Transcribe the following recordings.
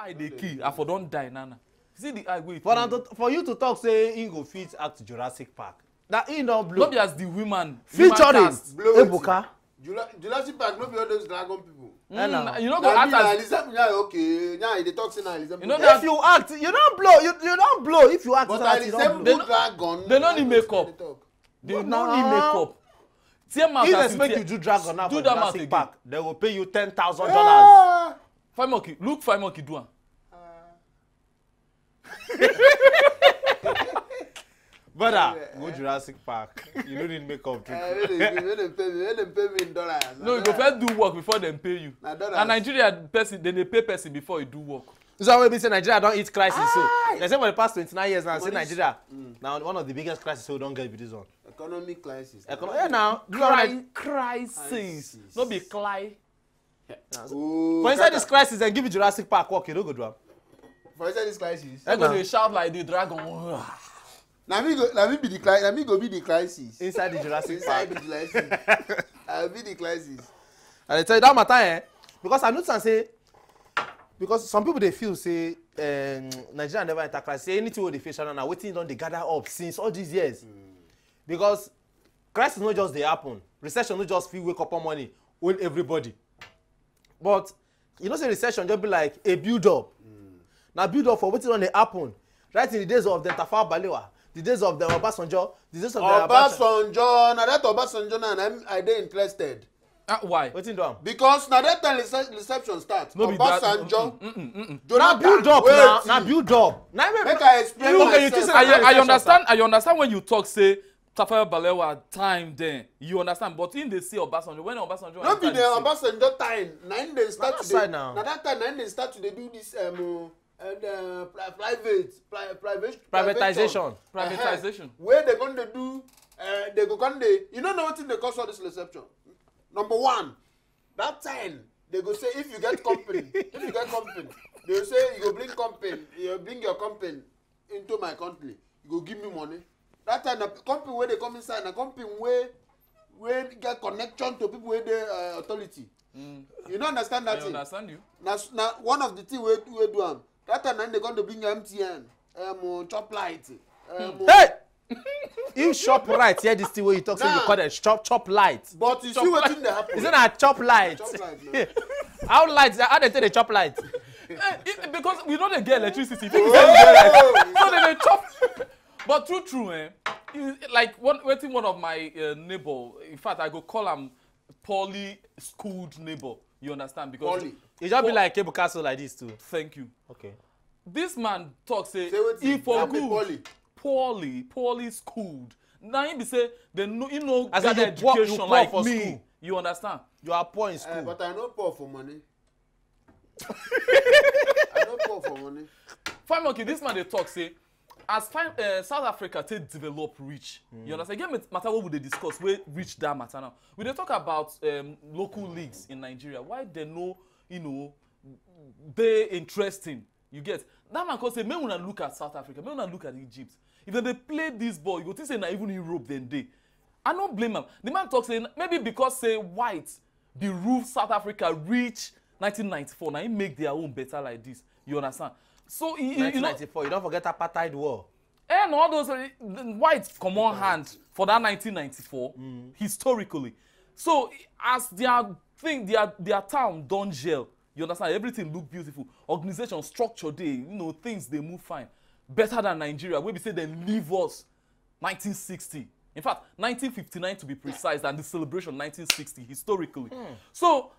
eye dey kill, I for don't die, Nana. See the eye wait. For you to talk, say he go fit act Jurassic Park. That he don't blow. Not be as the women. Featuring Ebuka. Jurassic Park, no be all those dragon people. You know go act as okay. Now they talk say now you know if you act, you don't blow. You don't blow if you act. But you don't blow. dragon. They don't need makeup. They don't need makeup. If they expect you do dragon now for Jurassic Park, they will pay you $10,000. Five monkey, look, five monkey do one. Brother, go Jurassic Park. You don't need makeup. They pay me in dollars. No, you go first do work before they pay you. And Nigeria person, they pay person before you do work. So when we say Nigeria don't eat crisis, so they say for the past 29 years now, say Nigeria now one of the biggest crises we don't get with this one. Economic crisis. Yeah, now crisis. No be cry. Oh, for inside this crisis, then give you Jurassic Park walk, you don't go do. For inside this crisis. They're going to shout like the dragon. Now me be the crisis. Now me go be the crisis. Inside the Jurassic Park. Inside the crisis. I'll be the crisis. And I tell you that matter, because I notice and say, because some people they feel say Nigeria never enter crisis. Say anything what they face now, waiting on they gather up since all these years. Because crisis not just they happen. Recession not just feel wake up on money, own everybody. But you know, say recession just be like a build up. Now build up for waiting on they happen. Right in the days of the Tafawa Balewa, the days of the Obasanjo, the days of the Obasanjo. Now that Obasanjo now I dey interested. Why? Waiting down. Because now that time reception starts. No Obasanjo. Now build up now. Now build up. Now make I explain myself. I understand when you talk say Tafawa Balewa time then you understand, but in the say Obasanjo when Obasanjo. No be the Obasanjo time. Now they start to now that time now they start to do this privatization. Where they going to do they go going to you don't know what they cause all this reception. Number one, that time they go say if you get company, they will say you go bring your company into my country, you go give me money. That time the company where they come inside, the company where get connection to people with the authority. You don't understand that thing? I understand you. Now one of the things we do that time they going to bring MTN, chop light. Hey! You shop right here this thing where you talk so you call it chop light. But you see what in the happen? Isn't that chop light? How they take the chop light? Because we don't get electricity. So they chop. But true, like one of my neighbor. In fact, I go call him poorly schooled neighbor. You understand? Because it just be like Cable Castle like this too. Thank you. Okay. This man talk say if for good. Poorly schooled. Now he be say they know you know as get education poor like for me. School. You understand? You are poor in school. But I no poor for money. I no poor for money. Fine, okay. This man they talk say as South Africa take develop rich. You understand? Again, matter what would they discuss? Where reach that matter now? We they talk about local leagues in Nigeria. Why they know they interesting. You get that man can say, may una look at South Africa, may una look at Egypt. If they play this ball, you go think say na even Europe then they. I don't blame him. The man talks saying maybe because say whites be rule South Africa reach 1994. Now he make their own better like this. You understand? So 1994, you don't forget apartheid war. And all those whites come on hand for that 1994 historically. So as their thing, their town don't gel. You understand? Everything look beautiful. Organization, structure, things they move fine. Better than Nigeria, where we say they leave us 1960. In fact, 1959 to be precise, and the celebration 1960 historically. So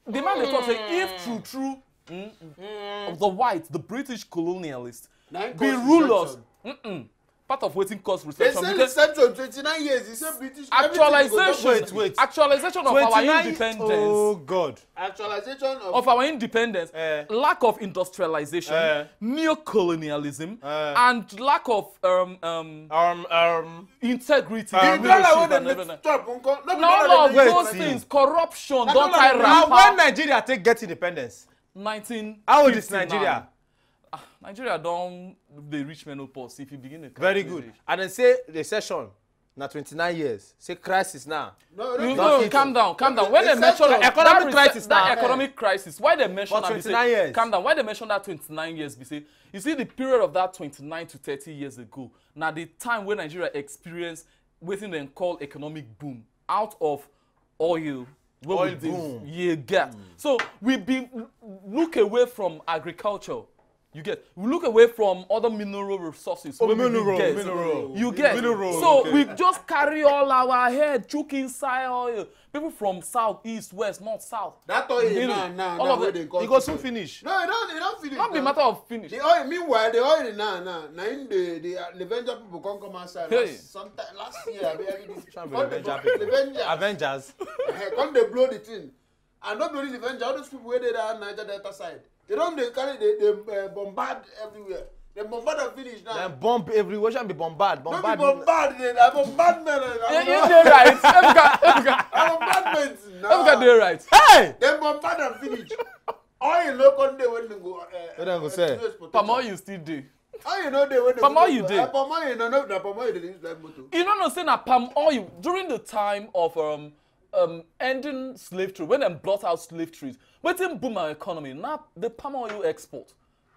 the man they talk say if true, the whites, the British colonialists, be rulers. Part of waiting cause recession. They say reception 29 years. He said British. Actualization of our independence. Oh God. Actualization of our independence. Lack of industrialization, neocolonialism, and lack of integrity. None of those things. Corruption. Don't tie now when Nigeria get independence. 19. How old is Nigeria? Nigeria don't the rich menopause if you begin to very good. And then say recession Now 29 years. Say crisis now. No, calm down. When they mention economic crisis now. that economic crisis, why they mention that? 29 years. Calm down. Why they mention that 29 years? You see the period of that 29 to 30 years ago. Now the time when Nigeria experienced what they call economic boom out of oil. Oil boom. Yeah, get. So we look away from agriculture. You get. We look away from other mineral resources. Mineral. You get. So we just carry all our head, choke inside oil. People from south, east, west, north, south. That oil all of it. It goes soon finish. No, it don't finish. Not be matter of finish. The oil, meanwhile, the oil now in the Avenger people can't come outside. Hey. Last year, Avengers. Come they blow the thing. And not only the Avenger, all those people where they are Niger Delta side. They carry they bombard everywhere. They bombard and finish now. Then bomb everywhere. Shouldn't be bombard. Don't be bombard. I bombardment. You're right. Bombardment. Everyone they're right. Hey! They bombard and finish. Oil no come there when they go. What they go say? Palm oil you still do. How you know they when they Palm oil you dey. Palm oil no palm oil they use like motor. You don't know say na palm oil during the time of ending slave trade, when them blot out slave trades, wetin boom our economy, now the palm oil export.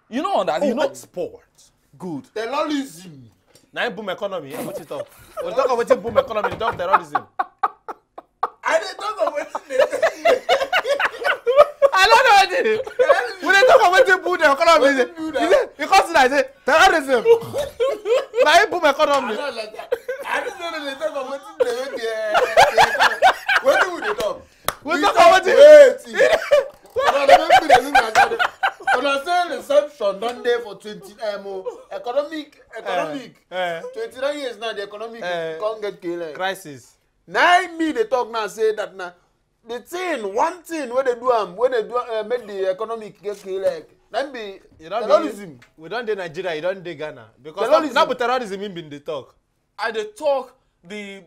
You know that? You know export. Good. Terrorism. Now boom economy. What you talk? When you talk about wetin boom economy, you talk terrorism. I dey talk about wetin they say. I don't know what it is. When they talk about wetin boom the economy, because I say terrorism. Now boom economy. I don't know they talk about wetin wetin would they talk? We talk about it. When I say reception done there for 20 economic 29 years now the economic can't get killed. Crisis. Now me they talk now say that now the thing one thing when they do make the economic get killed. That be terrorism. We don't do Nigeria, you don't do Ghana. Because now terrorism mean they talk. I dey talk the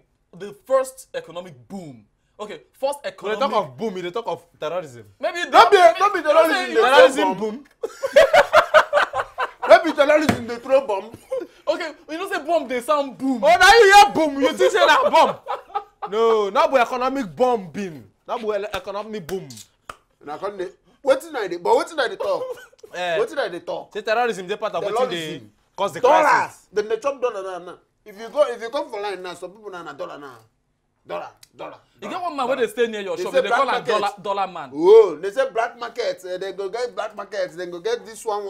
first economic boom. Okay, first economic. When they talk of boom, they talk of terrorism. Maybe don't be terrorism. Terrorism boom. Don't be terrorism. They throw bomb. Okay, you don't say bomb, they sound boom. Oh, now you hear boom. You think say that bomb? No, not by economic bombing. Not by economic boom. Now come the wetin I dey, but wetin I dey talk? Wetin I dey talk? Say terrorism, they part of wetin they cause the dollar. crisis. Then they chop dollar now. If you come for line now, some people now dollar now. Dollar. You get one man where they stay near your shop, they call him dollar man. Oh, they say black market. They go get black market. They go get this one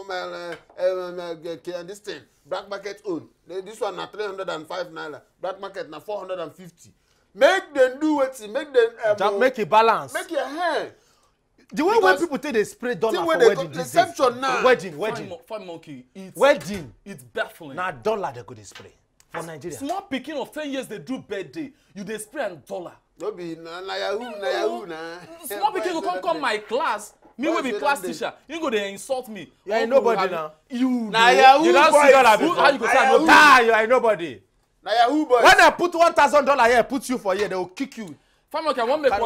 this thing. Black market own. This one na 305 naira. Black market na 450. Make them do what? Make them make it balance. Make your hair. The way when people take they spray dollar for wedding these days. Now. Wedding. Fine monkey. Wedding. It's baffling. Now dollar they go they spray for Nigeria. Small picking of 10 years they do birthday. You they spray and dollar. No be na yahoo na. Small picking go come my class. Me will be class teacher. You go they insult me. You ain't nobody now. You yahoo. You don't see dollar before. How you go say no? You ain't nobody. Na yahoo boys. When they put $1,000 here, put you for here, they will kick you. Fine, okay, I want to make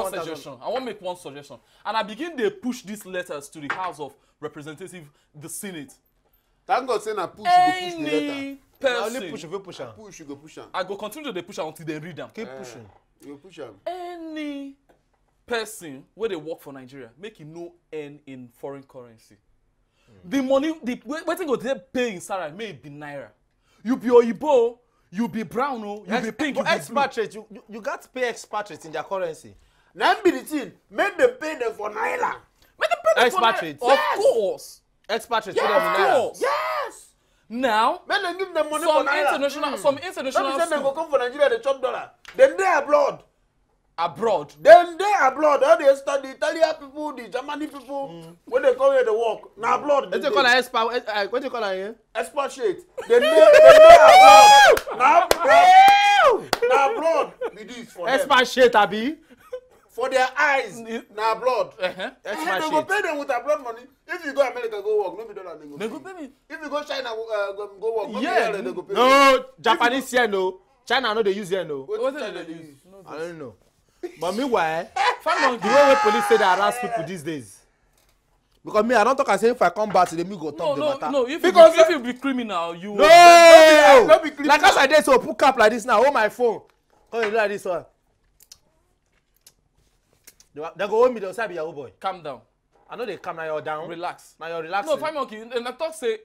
one suggestion. And I begin to push these letters to the House of Representatives, the Senate. Thank God say na push you go push the letter. Person, only push if you push am. Push you go push am. I go continue to push am until they read them. Keep pushing. You go push am. Any person where they work for Nigeria, make it no earn in foreign currency. The money, wetin go dey pay in salary may be naira. You be Oyibo, you be brown, you be pink, you be expatriates, you got to pay expatriates in their currency. Now be the thing, make them pay them for naira. Make them pay them expatriates. For naira. Of course. Expatriates. Yeah, of course. Yes. Now, make them give them money for naira. Some international schools. They go come for Nigeria, they chop dollar. Then they abroad. Then they abroad. All they study, the Italian people, the Germany people, when they come here, they work. Now abroad. What do you call it? What do you call it? Expatriate. Then they abroad. Now abroad. Be this for them. Expatriate, Abi. For their eyes, now abroad. They go pay them with abroad money. If you go America, go work. No be dollar, they go pay me. If you go China, go work. Yeah. They go pay no, Japanese here no. China no they use here no. What China they use? I don't know. But meanwhile, the way police say they harass people these days. Because me, I don't talk and say if I come back to them, me go talk the matter. No, if you be criminal, you no be criminal. Like as I did so put cap like this now, hold my phone. Come you like this one. They go hold me, they'll say be Yahoo boy. Calm down. I know they come now you're down. Relax. Now you're relaxing. No, fine monkey. And I thought say,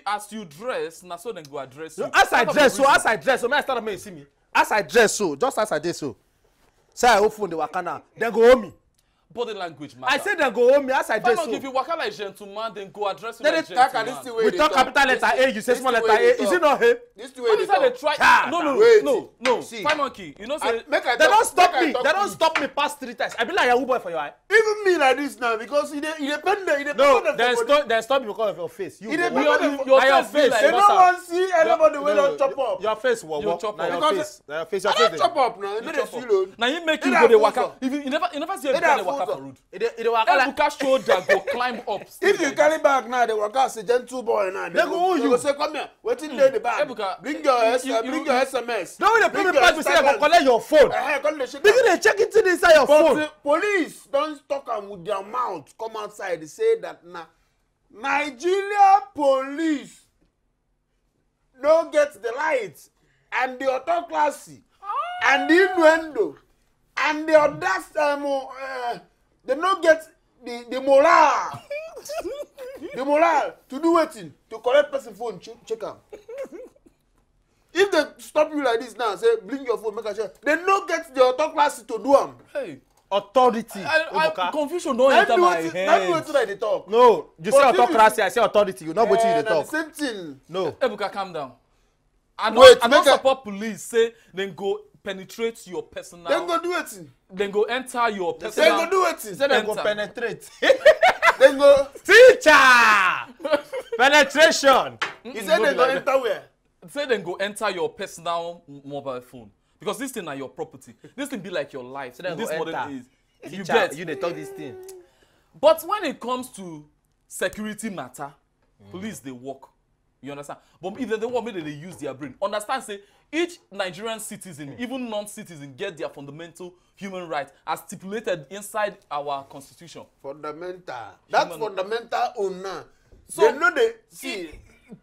as you dress, na so then go address you. No, as I dress, so may I start to see me. As I dress, so just as I did so. Say I open the wakana, then go hold me. Body language matter. I said then go hold me as I dress so. If you walk out like gentleman, then go address you Then like they talk and gentleman. this way We they talk capital letter A, you say This small the letter way they A. Is talk. it not A? This the way What they is how they talk. try? No, Wait. no. See. Fine monkey. You know say. Make I They talk- don't stop make I me. talk They don't to you. stop me past 3 times. I be like Yahoo boy for your eye. Even me like this now because he depend No, they stop me because of your face. You, It depend your, on your your face be face. like they don't what's up? want to see anybody wey don chop up. Your face, You what? chop Now up. your Because face. Now your face. Your I face. don chop up now. You know You dey chop feel up. o. Now you make you Either go dey full waka. stop. If you never see Either everybody full waka stop. for road. It waka like. Ebuka shoulder go climb up. If you carry bag now, they work out as a gentle boy now. They go hold they you. go say, come here. Wetin dey the bag? Ebuka, Bring your you- SMS. Don't they Bring put me your past me say they go Instagram. collect your phone. Come dey shake Begin am. they check it inside your But phone. the police don talk am with their mouth come outside dey say that na Nigeria police no get the light and the autocracy and the innuendo and the audacity they no get the morale the morale to do wetin to collect person phone check am. If they stop you like this now say bring your phone make I check they no get the autocracy to do am. Hey, Authority. confusion don't enter my na be head. wetin I dey talk. No, you say But if autocracy, I say authority. You know what you Na dey the talk. same thing. No. Ebuka, calm down. I Wait, don't make a- support police say then go penetrate your personal. Dem go do wetin? Then go enter your personal. Dem go do wetin? Say they go Enter. penetrate. Dem go. Teacher! Penetration. He say no dem be go like enter where? Say then go enter your personal mobile phone because this thing na your property. This thing be like your life. then In this go modern enter. age. You Teacher, get. you dey talk this thing. But when it comes to security matter, police they work. You understand? But if they want me, they use their brain. Understand? Say each Nigerian citizen, even non-citizen, get their fundamental human rights as stipulated inside our constitution. Fundamental. That Human- fundamental owner. So- They know they see.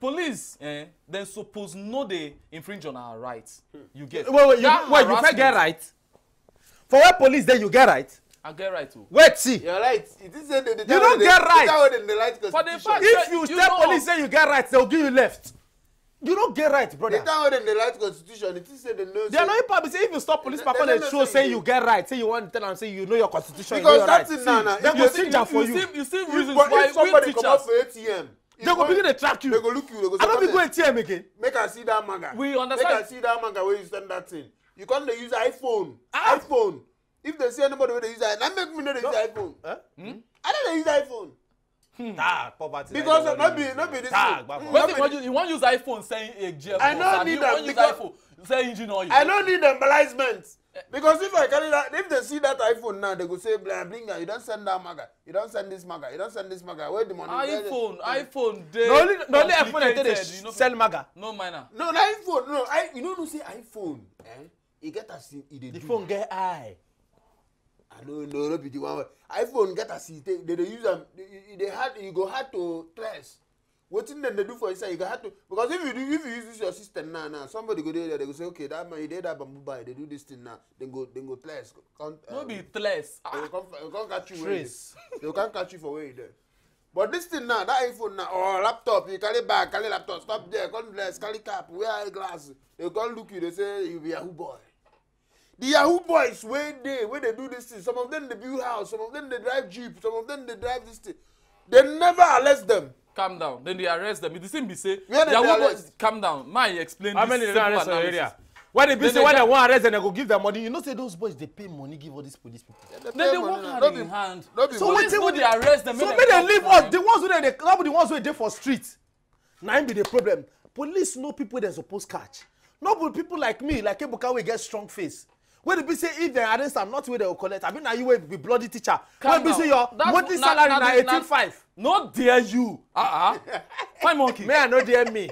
Police, then suppose know they infringe on our rights. You get? Wait, you That first harassment, get right. For where police then you get right. I get right too. Wait, see. You're right. It is said You don't get right. The right For the constitution. fact- If you You tell know. police say you get right, they'll give you left. You don't get right, The brother. time when the right constitution, it is said they know. They are not probably say if you stop police They- people they they don't show know say say you you- get right, say you want to tell them say you know your constitution, you know Because your that's right. it now. They go sit down for you you. see If reasons why we somebody come out teachers. for ATM, They go begin to track They you. go look you. They go I don't say, be going TM again. make I see that maga. We understand. Make I see that maga where you send that thing. You can't dey use iPhone. Ah. iPhone. If they see anybody where they use iPhone, that make me know they use iPhone. Huh? I don't dey use iPhone. Tag poverty. Because not be this Tag, thing. baba. When you want use iPhone saying a gel. I don't need that use because- iPhone say engine oil. I don't need embellishment. Because if I carry that, if they see that iPhone now, they go say, blinga, you don't send that maga. You don't send this maga. You don't send this maga. Where the money? iPhone. They The only iPhone they complicated, you know, sell maga. No minor. No, na iPhone. No, you know, say iPhone. You get as it dey The do. phone get high. I don't know, no be the one. iPhone get as it take. They use them. You go hard to trace. Wetin dem dey do for inside, you go hard to because if you use this your system now, somebody go there, they go say, okay, that man, you did that bamboo buy, they do this thing now, then go trace. No be less. They will come catch you Trace. They will come catch you for where you there. But this thing now, that iPhone now, or laptop, you carry bag, carry laptop, stop there, come bless, carry cap, wear eyeglass. They come look you, they say you be Yahoo boy. The Yahoo boys where they do this thing. Some of them they build house, some of them they drive jeep, some of them they drive this thing. They never arrest them. Calm down. Then they arrest them. It seem be say. Where they Yahoo boys- arrest? Calm down. My explain. How this many they simple arrest for your analysis. area? When they be Then say they when they get- want arrest and they go give them money, you know say those boys they pay money give all these police people. Then they work hand in hand. No be So money. Police wetin go we dey arrest them. So make make them they leave talk us. for The them. ones who they not be the ones who dey for street. Na im be the problem. Police know people they suppose catch. Not be people like me, like Ebuka wey get strong face. When they be say if they arrest am, not where they will collect. I mean na you wey be bloody teacher. Calm When be say down. your That's- monthly na- salary na na the- na- 18.5. No dare you. Fine monkey. May I no dare me.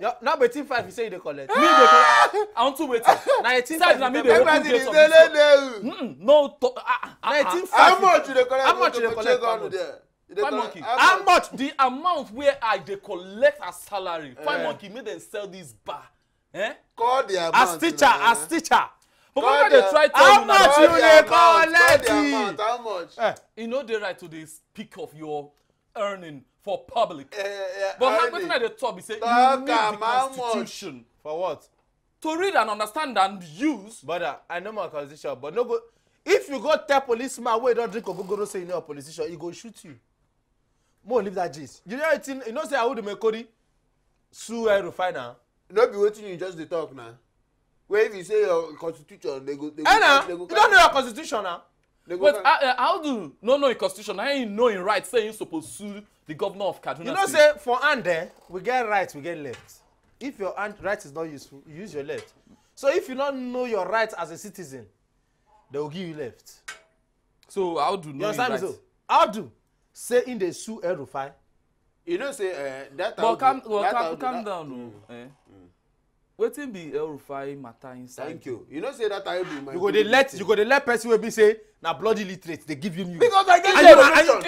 Now 18.5 you say you dey collect. Me dey collect. I want to wait. Na 18.5. Na me you dey dey open collect. Everybody gate is of there, this. there. No. Na 18.5. How much you dey collect? How much you dey to collect check per on there? You dey Fine collect- monkey. How much? The amount where I dey collect as salary. Fine monkey make them sell this bar. Call the amount. As teacher. But when they try to how much you dey collect? How much? You know the right to dey speak of your earning for public. But how wetin I dey talk be say you need the constitution. For what? To read and understand and use. Brother, I know my constitution, but no go. If you go tell policeman wey don drink ogogoro say you know a politician, he go shoot you. Mo leave that gist. You know wetin? You know say Audu Mekori sue refiner. No be wetin you just dey talk now. Where if you say your constitution, they go. You don't know your constitution now. But how do no know in constitution? How you know in right say you supposed sue the governor of Kaduna? You know say for hand there, we get right, we get left. If your hand right is not useful, you use your left. So if you don't know your rights as a citizen, they will give you left. So how do you understand me so? How do say in the sue Rufai? You know say that. But calm down, wetin be El-Rufai matter inside? Thank you. You know say that I do my. You go dey let person wey be say na bloody literate dey give you news. Because I get information.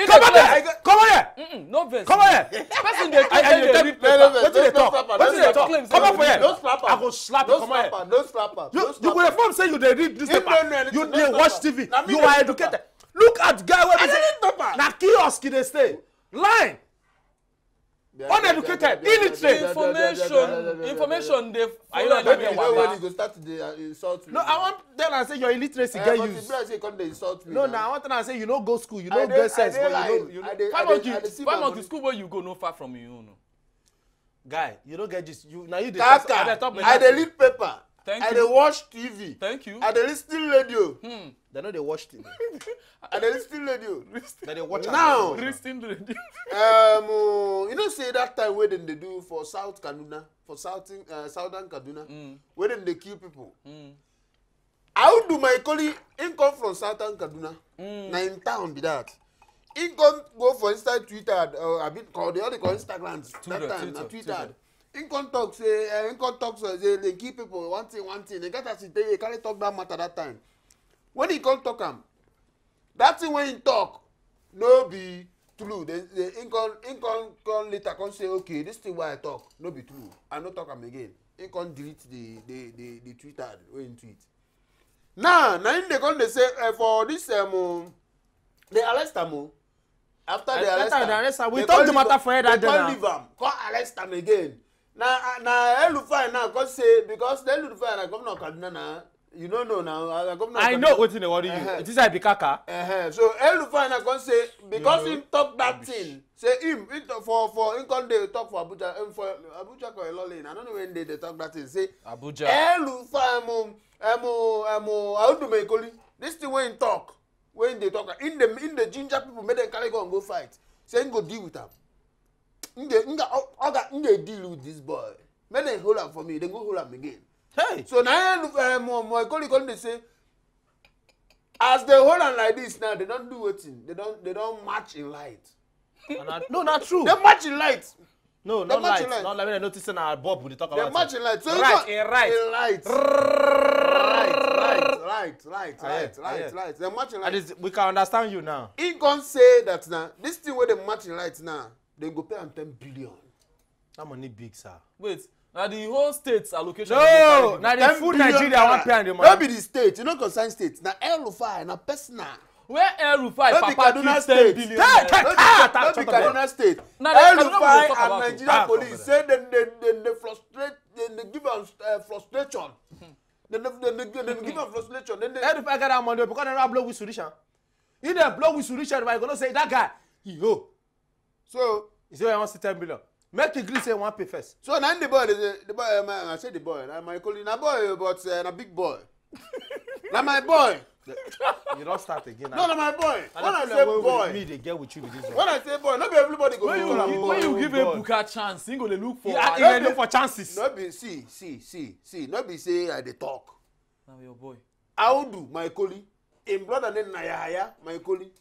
Come here. No vex. Come here. Person dey wetin dey talk? Wetin dey talk? Come up for here. No slap am. I go slap you. Come here. No slap am. You go dey form say you dey read newspaper. You dey watch TV. You are educated. Look at guy wey be say na kiosk he dey stay. Line. Uneducated, illiterate. Information they follow when you go start to insult me. No, I want them to say your illiteracy get used. But say come dey insult me. No, I want them to say you no go school, you no get sense, but you know. Find out the school where you go no far from you, no. Guy, you don't get this. You now you dey talk. I dey read paper. I dey watch TV. Thank you. I dey lis ten radio. They know they watch TV. I dey lis ten radio. They watch now. Listen radio. You know say that time wey dem dey do for South Kaduna, for Southern Kaduna, where dem dey kill people. How do my colleague come from Southern Kaduna? Na in town be that. He come go for inside Twitter, a bit called they all call Instagram that time, na Twitter. He come talk say they kill people one thing. They get as they carry talk that matter that time. When he come talk that thing when he talk no be true. They come later come say okay, this thing why I talk no be true. I no talk again. He come delete the Twitter wey he tweet. Now him they come they say for this they arrest am. After they arrest am, we talk the matter for that day. They can't leave am. Come arrest am again. Now El-Rufai now come say because the El-Rufai na governor of Kaduna now. You don't know now. I know wetin dey worry you. It is like Bikaka. So El-Rufai na come say because him talk that thing. Say him for him come dey talk for Abuja for Abuja for Elole. I don't know when they talk that thing. Say Abuja. El-Rufai Audu Mekori. This thing when he talk. When they talk in the ginger people make them carry go and go fight. Say him go deal with them. They deal with this boy. Make them hold him for me. They go hold him again. Hey. So now my colleague they say as they hold him like this now they don't do wetin. They don't march in light. No, not true. They march in light. No, not light. Not like when they notice in our Bob we talk about. They march in light. So right. They march in light. We can understand you now. He can say that now this thing where they march in light now they go pay him 10 billion. That money big, sir. Wait, now the whole state's allocation. No, now the full Nigeria want pay the money. Not be the state, you know concern state. Now El-Rufai, now personal. Where El-Rufai papa keep 10 billion? Not be Kaduna state. El-Rufai and Nigeria police say they frustrate, they give us frustration. They give us frustration. El-Rufai got that money because they don't blow with solution. If they blow with solution, they're gonna say that guy, yo. So you say I want to 10 billion. Make the green say one pay first. So now the boy, I say the boy, my colleague, na boy, but na big boy. Na my boy. You don't start again. No, my boy. When I say boy, me they get with you with this one. When I say boy, not be everybody go. When you give a Buka chance, he gonna look for. Yeah, look for chances. Not be see. Not be say I dey talk. Now your boy. Audu, my colleague, in brother name Nayahaya, my colleague.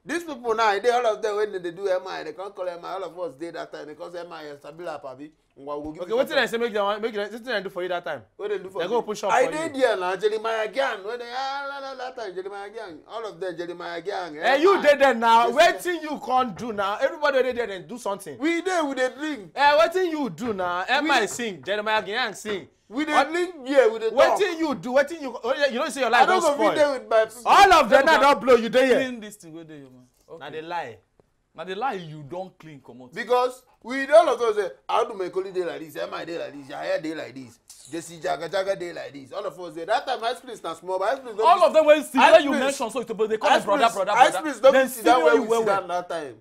These people now, they all of them when they do MI, they can't call MI. All of us did that time because MI is Sabila Pabi. Okay, what did I say? Make them do for you that time. What they do for They go push up I for you. did there now, Jeremiah Gang. When they that time, Jeremiah Gang. All of them, Jeremiah Gang. Hey, you did that now. Waiting you can't do now. Everybody did that and do something. We there with the drink. Hey, waiting you do now. Emma sing, Jeremiah Gang sing. With the drink, yeah, with the talk. Waiting you do, waiting you. You don't say your life I don't don't go be there spoil. with my people. All of them now don't blow you there. Clean this thing, where they, man. Okay. Now they lie. Now they lie, you don't clean, come on. Because we all of us say, how do my colleague day like this? Am I day like this? Yaya day like this? Jesse Jaga day like this? All of us say, that time Ice Prince not small, but Ice Prince All of them were still when you mention so they call Ice him brother. Prince don't Then sit down where we well, sit down that time.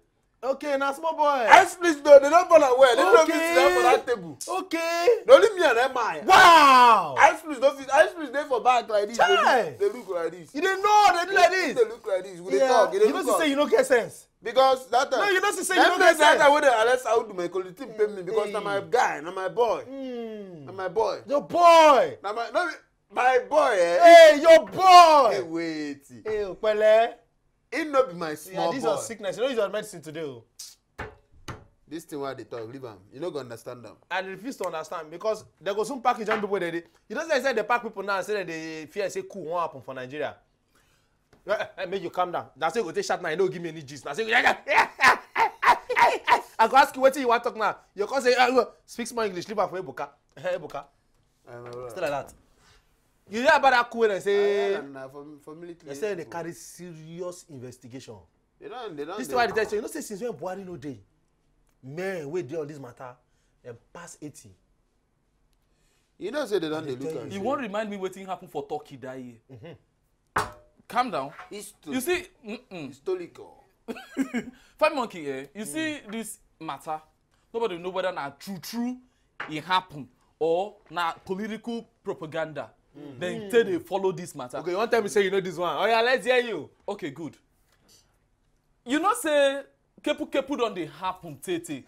Okay, now small boy. Ice Prince though, they don't follow where. They don't Okay. sit down for that table. Okay. Only me and Emma. Wow. Ice Prince don't fit. Ice Prince dey for back like this. Chai. They look like this. You didn't know they do like They this. look like this. We dey talk. They You look know to say you don't get sense. because that time. No, you know to say you don't that get sense. time when they arrest how do my colleague team pay me because na my guy, na my boy, na my boy, Your boy. na my no my boy. Hey, your boy. Hey, wait. Hey, Pele. It no be my Yeah, small this is boy. your sickness. You know, it's your medicine today. Oh. This thing why they talk, leave am. You no go understand them. I refuse to understand because they go soon package young people. You don't say they pack people now and say that they fear say cool won't happen for Nigeria. Make you calm down. That's why you go take shot now. You don't give me any gist. That's why I go ask you what you want to talk now. You can say speak small English. Leave her for Ebuka. Ebuka. Still like that. You hear about that cool and say For military. they say they carry serious investigation. They don't. This is why they tell you. You know say since when Buhari no dey, men wey dey on this matter dem pass 80. You know say they don't They look tell at You won't remind me wetin happen for Turkey that year. Calm down. You see, historical. Fine monkey, you see this matter, nobody know whether na true it happen or na political propaganda. Then say they follow this matter. Okay, you wan tell me say you know this one? Oh yeah, let's hear you. Okay, good. You know say kepu don dey happen tete.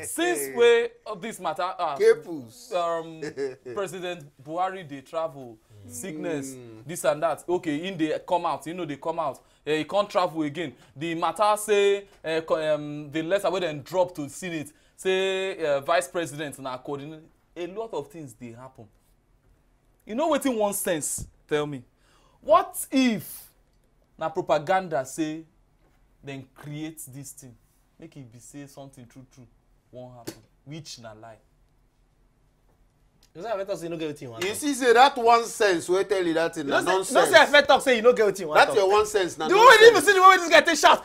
Since wey of this matter Kepus. President Buhari dey travel, sickness, this and that. Okay, in dey come out, they come out. He can't travel again. The matter say the letter wey dem drop to Senate say vice president na coordinate. A lot of things dey happen. You know wetin one sense tell me? What if na propaganda say dem create this thing? Make it be say something true won't happen, which na lie. You say I say you no get wetin you want. You see, say that one sense wey tell you that thing na nonsense. No say I talk say you no get wetin you want. That's your one sense na the way you even see the way this guy take shout.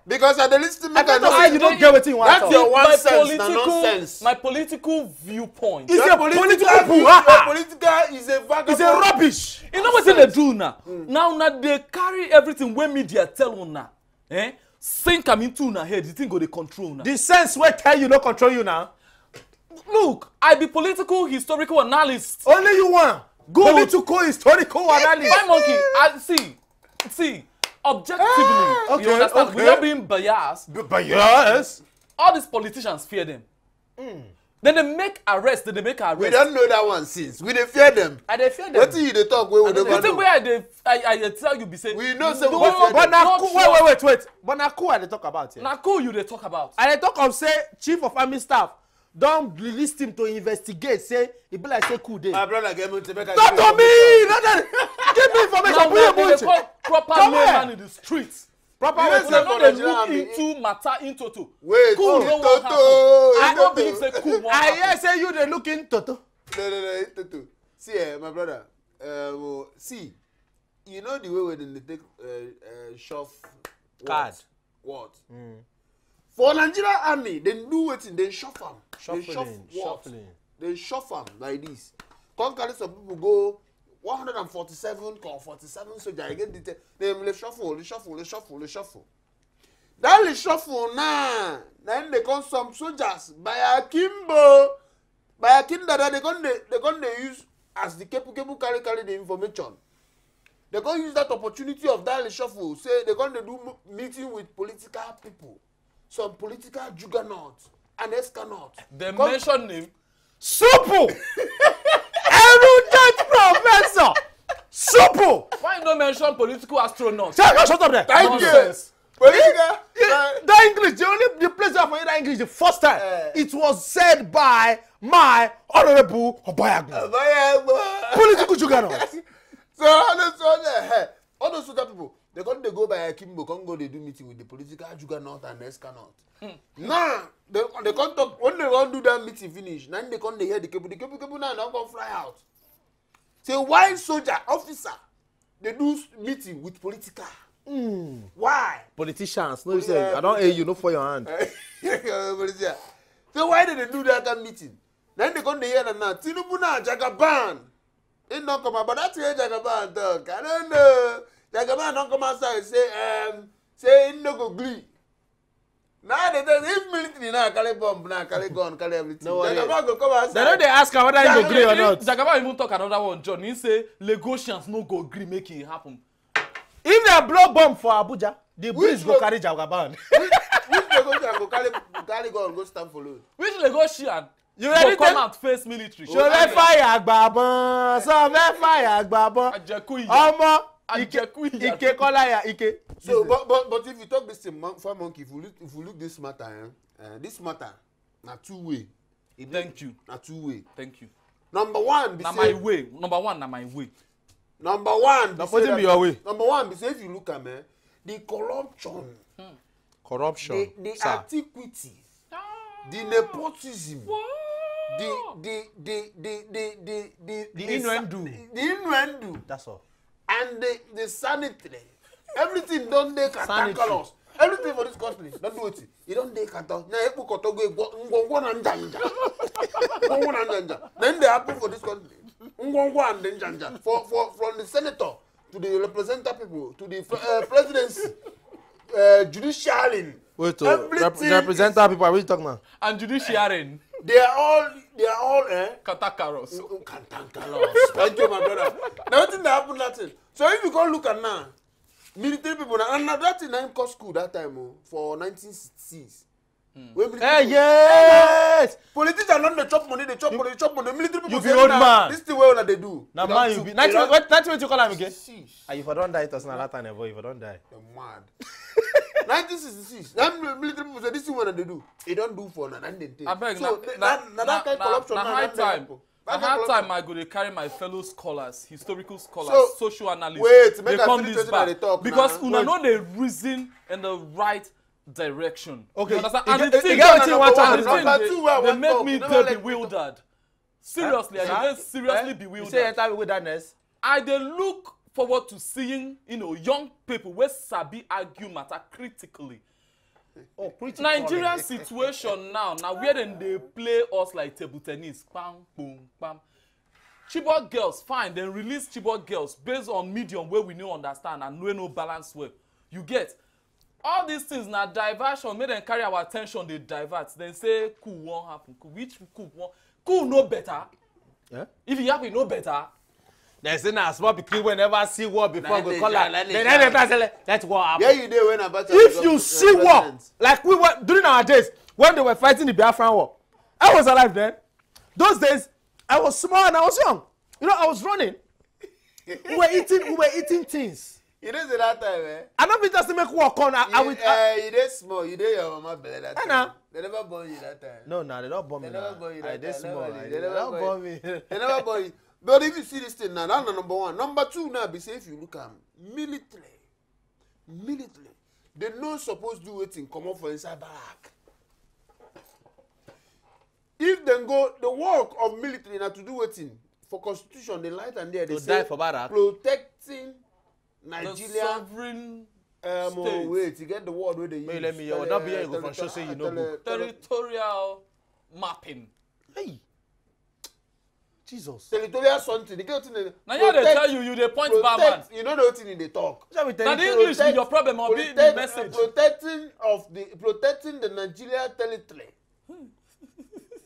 because I dey lis ten I don't know how you don't get wetin you want. That's your one sense na nonsense. My political viewpoint. It's a political poo. Your political is a vagabond. It's a rubbish. You know wetin they do now? Now they carry everything wey media tell una. Sink am into una head, the thing go dey control una. The sense wey tell you no control you now. Look, I be political historical analyst. Only you want. Good. Political historical analyst. My monkey, I see. Objectively, Okay, you understand? okay. Without being biased, But yes. all these politicians fear them. Then they make arrest. We don't know that one since. We dey fear them. I dey fear them. Wetin you dey talk wey we The never thing know? wey I dey tell you be say. We know say we no, dey fear But them. na not cool. sure. Wait. But na cool I dey talk about here. Na cool you dey talk about. I dey talk of say chief of army staff don release him to investigate say e be like say coup dey. My brother get me to make I Talk to me. No, give me information. Now Put they your call proper Come layman here. in the streets. proper You way. know Una say no for dey Nigeria look army, into matter in toto. Wait, Cool no wan happen. I no believe say cool wan I happen. hear say you dey look in toto. No, Toto. See, my brother. See, you know the way when they take shove Card. What? For Nigeria army, they do wetin they shove am. They shove what? They shove am like this. Come carry some people go 147 or 47 soldier again. They shuffle. That shuffle now. Then they come some soldiers by akimbo. By akindada they gonna use as the kepu carry the information. They gonna use that opportunity of that reshuffle. Say they gonna do meeting with political people, some political juggernauts and escanauts. They mention name. Super. Erudite professor. Super. Why you no mention political astronauts? Shut up there. Thank you. Nonsense. That English, the place I find that English the first time. It was said by my honorable Obayagbo. Political juggernaut. So all those other people, they go by Akimbo, go they do meeting with the political juggernaut and escanaut. Now they can't talk when they want to do that meeting finish. Now they can't hear the people now don't go fly out. Say why soldier officer they do meeting with political? Why? Politicians, no, you say I don't hear you, no for your hand. So why did they do that meeting? Then they can't hear that now. Tinubu na Jagaban. It don't come out, but that's where Jagaban talk. I don't know. Jagaban don't come outside and say it no go agree. Now they tell if military now carry bomb, now carry gun, carry everything. No, Jagaban go come outside. They don't they ask her whether he go agree or not. Jagaban even talk another one, John. He say Lagosians no go agree make it happen. If they blow bomb for Abuja, the breeze go carry Jagaban. Which Lagosian go carry gun go stand for load? Which Lagosian? You ready to come out face military? So let fire agbabon. So let fire agbabon. Omo Ike kola ya Ike. So but if you talk this thing for monkey, if you look this matter, this matter na two way. Thank you. Na two way. Thank you. Number one be na my way. Number one na my way. Number one be say be your way. Number one be say if you look at the corruption, the antiquity, the nepotism, the innuendo. That's all. And the sanitary. Everything don't dey cantankerous. Everything for this country don't do it. You don't dey cantankerous. Na epo koto go na njanja. Then they happen for this country. And njanja. From the senator to the representative people to the presidency, judiciary. Wait, representative people, are we talking now? And judiciary. They are all cantankerous. Thank you, my brother. Nothing that happened that thing. So if you go look at now, military people and that thing I called school that time for 1960s. Hey, yes! Politicians don't they chop money, they chop money. Military people you be old man. This is the way that they do. Now man you be. What you call him again? Ah, if I don't die, it was not that time, boy. If I don't die. You're mad. 1966. Then military people say this is what they do. They don't do for nothing. I beg. So that kind of corruption. Na high time. Na high time I go to carry my fellow scholars, historical scholars, social analysts. Wait, they come this back because una know the reason and the right direction. Okay. You understand? And the thing they make me bewildered. Seriously, I get seriously bewildered. You say enter bewilderness. I dey look forward to seeing, young people wey sabi argue matter critically. Nigerian situation now where dem dey play us like table tennis. Bam, boom, bam. Chibok girls, fine, dem release Chibok girls based on medium wey we no understand and wey no balance well. You get? All these things na diversion, make dem carry our attention dey divert. Dem say coup wan happen. Which coup wan? Coup no better. Yeah? If e happen, no better. They say na small pikin wey never see war before go call am. That's war happen. Yeah, you dey when about. If you see war, like we were during our days when they were fighting the Biafran war, I was alive then. Those days, I was small and I was young. I was running. We were eating things. You didn't say that time, eh? I don't think just to make work on. You dey small. You dey your mama belly that time. They never born you that time. No, they don't born me. They never born you that time. I dey small. They never born me. They never born you. But if you see this thing now, that's number one. Number two now, be say if you look at military, they no supposed to do it in common for inside back. If they go, the work of military now to do it in for constitution, the light and there they say die for barak. Protecting Nigeria. The sovereign state. Wait, you get the word where they use. Let me hear. Not be here. You go from show say you know book. Territorial mapping. Hey. Jesus. Territorial something. Now you dey tell you dey point bad man. You know the thing in the talk. Now the English be your problem or be the message. Protecting the Nigeria territory.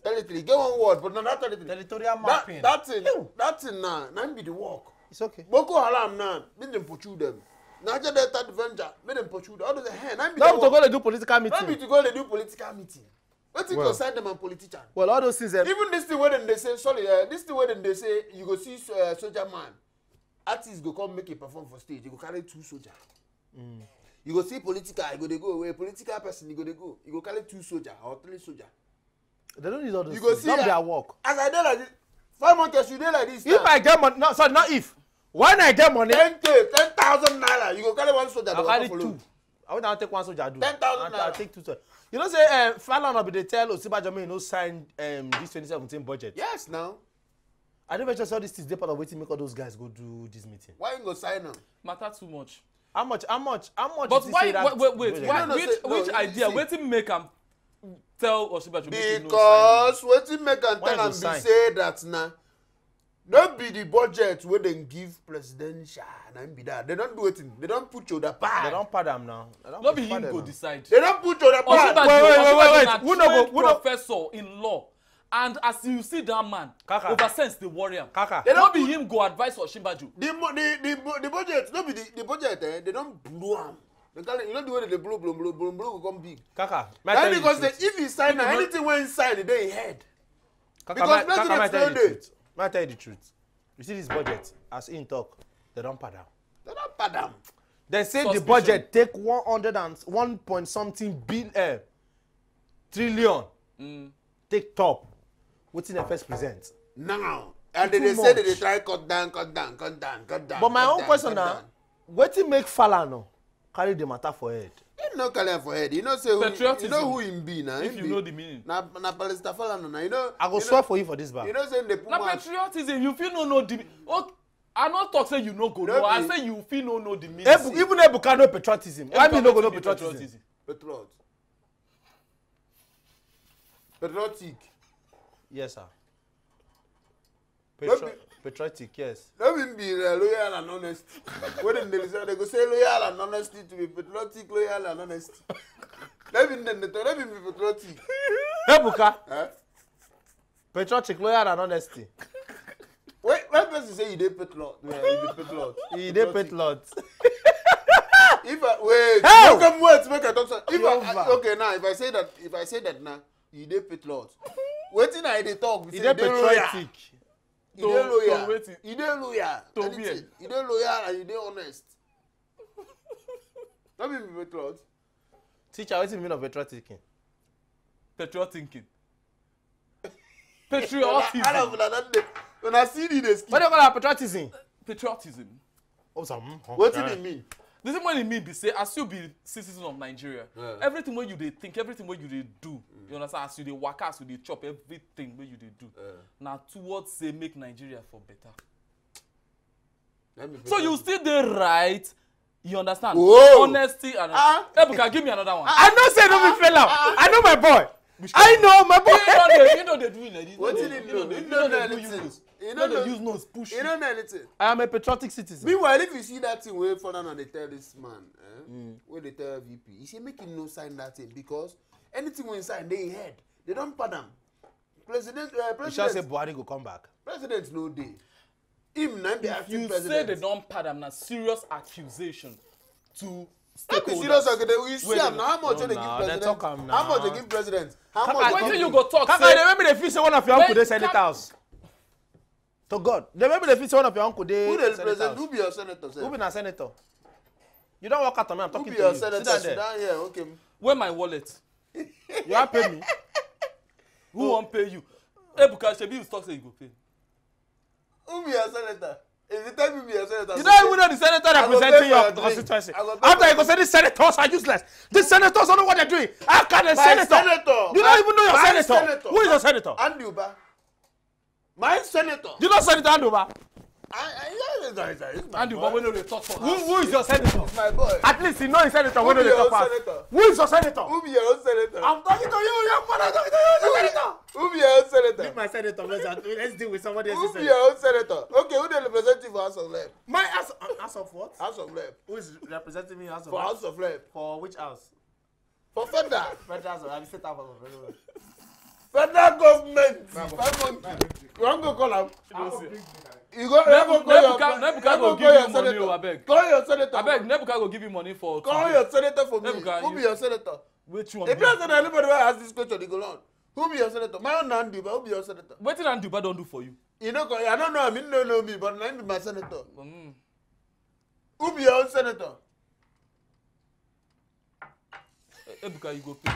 Territory. Get one word, but not that territory. Territorial mapping. That thing now be the work. It's okay. Boko Haram now, make them pursue them. Niger Delta Avenger, make them pursue them. All those hand. Now to go to do political meeting. Not be to go to do political meeting. What you concern them and politician? Well, all those things. Even this thing where they say, sorry, this thing where they say you go see soldier man, artists go come make a perform for stage. You go carry 2 soldiers. You go see political, you go they go away. Political person, you go they go. You go carry 2 soldier or 3 soldier. They don't need all those You go things. see Not their work. As I did like this, 5 months you did like this. If I get money, no, sorry, not if. When I get money, 10,000 naira. You go carry 1 soldier. I'll carry 2. I would not take 1 soldier. 10,000 naira. I'll take 2 soldier. You know, say, Fallon be they tell Osibajo you know sign this 2017 budget. Yes, now. I don't mention all these things. They part of waiting make all those guys go do this meeting. Why you go sign them? Matter too much. How much? But why? Wait. Which idea? Waiting make am tell Osibajo make him no sign. Because waiting make am tell am be sign? say that na. Don't be the budget where they give presidential and be that. They don't do it. They don't put you the pad. They don't pad them now. Not be him go decide. They don't put you the pad. Wait. Who no professor in law, and as you see that man, over sense the warrior. They don't be him go advise Osinbajo. The budget, not be the budget. They don't blow am. They call it, you know the way they blow will come big. That's because if he sign anything when inside, they in head. Because president don't do. May I tell you the truth? You see this budget, as in talk, they don't pad down. They don't pad down. They say the budget take 1 point something trillion. Take top. What's in the first present? Now. And they say that they try cut down. But my own question now, what to make Falano carry the matter for head? You know carry for head. You know say you know who him be now. If you know the meaning. Na Palestine Falano now. You know. I go swear for you for this bar. You know say they put na patriotism. You feel no know the. Okay, I not talk say you no go know. I say you feel no know the meaning. Even Ebuka no patriotism. Why me no go know patriotism? Patriotic. Yes, sir. Patriotic, yes. Let me be loyal and honest. When they go say loyal and honesty to be patriotic, loyal and honest. Let me be patriotic. Ebuka. Patriotic, loyal and honesty. When person say he dey patriot, he dey patriot. If I wait, no come wait, make I talk. If I say that now, he dey patriot. Wetin I dey talk? He dey patriotic. He dey loyal. He dey loyal. He dey loyal and he dey honest. That mean be patriot. Teacher, what's the meaning of patriotic? Patriotic. Patriotism. When I see this, what do you call patriotism? Patriotism. What do it mean? The thing what it mean be say as you be citizen of Nigeria, everything what you dey think, everything what you dey do, you understand? As you dey work, as you dey chop, everything what you dey do, now towards say make Nigeria for better. So you still dey right, you understand? Whoa. Honesty and Ebuka, give me another one. I know say no be fella. I know my boy. I know my boy. You know they doing like this. What did he know? You know anything. You know they use nose push. You don't know anything. I am a patriotic citizen. Meanwhile, if you see that thing where for now they tell this man, where they tell VP, he say make him no sign that thing because anything when inside they head, they don't pardon. President, you shall say Buhari go come back. President no day. Him not the acting you president. say they don't pardon na serious accusation to That be serious. We see how much they give president. How much they give president? How much? When you go talk, Kaka, remember they feel say one of your uncle they senators. To God, remember they feel say one of your uncle they. Who the president? Who be your senator? Who be na senator? You don't walk out on me. I'm talking to you. Who be your senator? Sit down here. Okay. Where my wallet? You have pay me. Who won't pay you? Ebuka Shebi you talk say you go pay. Who be your senator? If you tell me be your senator, you don't even know the senator representing your constituency. After you go say these senators are useless. These senators don't know what they're doing. How can a senator? You don't even know your senator. Who is your senator? Andy Uba. My senator. You know Senator Andy Uba? Andy Uba, we know they talk for who is your senator? It's my boy. At least you know his senator. We know they talk for. Who is your senator? Who be your own senator? I'm talking to you, young man. I'm talking to you, senator. Who be your own senator? Leave my senator. Let's deal with somebody else's senator. Who be your own senator? Okay, who the representative for House of Rep? My House of what? House of Rep. Who is representing me House of Rep? For House of Rep. For which house? For federal. Federal. I'm state house of Rep. Federal government. You want to call him? You go Nebuka go give you money, abeg. Call your senator. Abeg, Nebuka go give you money for. Call your senator for me. Who be your senator? Which one? If you say anybody will ask this question, they go on. Who be your senator? My own Andy, but who be your senator? What did Andy Uba don't do for you? You know, I don't know. I mean, know me, but I be my senator. Who be your own senator? Ebuka, you go pay.